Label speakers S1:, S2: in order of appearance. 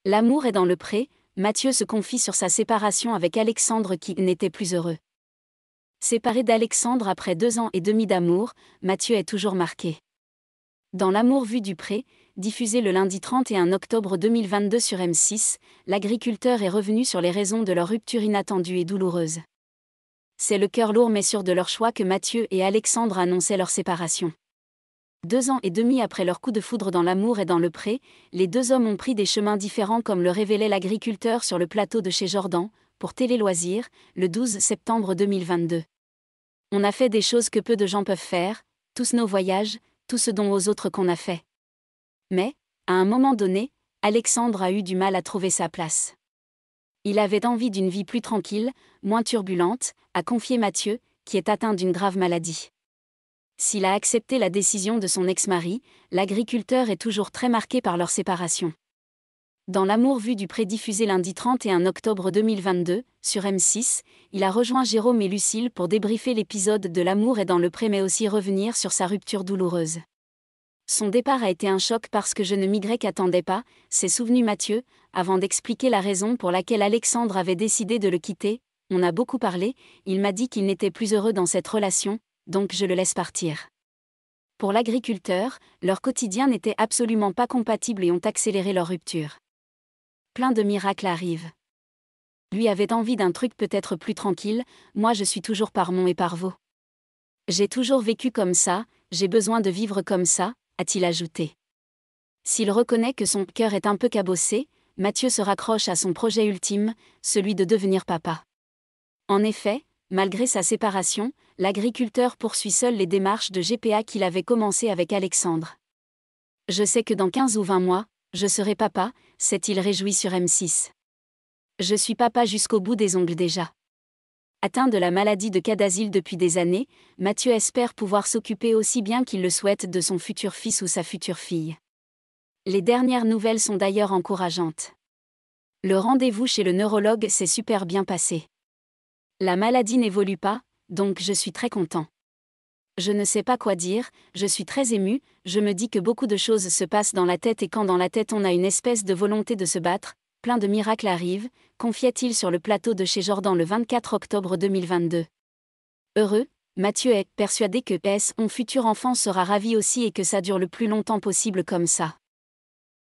S1: L'amour est dans le pré, Mathieu se confie sur sa séparation avec Alexandre qui n'était plus heureux. Séparé d'Alexandre après 2 ans et demi d'amour, Mathieu est toujours marqué. Dans L'amour vu du pré, diffusé le lundi 31 octobre 2022 sur M6, l'agriculteur est revenu sur les raisons de leur rupture inattendue et douloureuse. C'est le cœur lourd mais sûr de leur choix que Mathieu et Alexandre annonçaient leur séparation. 2 ans et demi après leur coup de foudre dans L'amour et dans le pré, les deux hommes ont pris des chemins différents comme le révélait l'agriculteur sur le plateau de chez Jordan, pour Télé Loisirs, le 12 septembre 2022. On a fait des choses que peu de gens peuvent faire, tous nos voyages, tout ce dont aux autres qu'on a fait. Mais, à un moment donné, Alexandre a eu du mal à trouver sa place. Il avait envie d'une vie plus tranquille, moins turbulente, a confié Mathieu, qui est atteint d'une grave maladie. S'il a accepté la décision de son ex-mari, l'agriculteur est toujours très marqué par leur séparation. Dans L'amour vu du pré diffusé lundi 31 octobre 2022, sur M6, il a rejoint Jérôme et Lucille pour débriefer l'épisode de L'amour est dans le pré mais aussi revenir sur sa rupture douloureuse. Son départ a été un choc parce que je ne m'y attendais pas, s'est souvenu Mathieu, avant d'expliquer la raison pour laquelle Alexandre avait décidé de le quitter. On a beaucoup parlé, il m'a dit qu'il n'était plus heureux dans cette relation, donc je le laisse partir. Pour l'agriculteur, leur quotidien n'était absolument pas compatible et ont accéléré leur rupture. Plein de miracles arrivent. Lui avait envie d'un truc peut-être plus tranquille, moi je suis toujours par Mont et par Vaux. J'ai toujours vécu comme ça, j'ai besoin de vivre comme ça, a-t-il ajouté. S'il reconnaît que son cœur est un peu cabossé, Mathieu se raccroche à son projet ultime, celui de devenir papa. En effet, malgré sa séparation, l'agriculteur poursuit seul les démarches de GPA qu'il avait commencées avec Alexandre. Je sais que dans 15 ou 20 mois, je serai papa, s'est-il réjoui sur M6. Je suis papa jusqu'au bout des ongles déjà. Atteint de la maladie de Cadazil depuis des années, Mathieu espère pouvoir s'occuper aussi bien qu'il le souhaite de son futur fils ou sa future fille. Les dernières nouvelles sont d'ailleurs encourageantes. Le rendez-vous chez le neurologue s'est super bien passé. La maladie n'évolue pas, donc je suis très content. Je ne sais pas quoi dire, je suis très ému, je me dis que beaucoup de choses se passent dans la tête et quand dans la tête on a une espèce de volonté de se battre, plein de miracles arrivent, confiait-il sur le plateau de chez Jordan le 24 octobre 2022. Heureux, Mathieu est persuadé que son futur enfant sera ravi aussi et que ça dure le plus longtemps possible comme ça.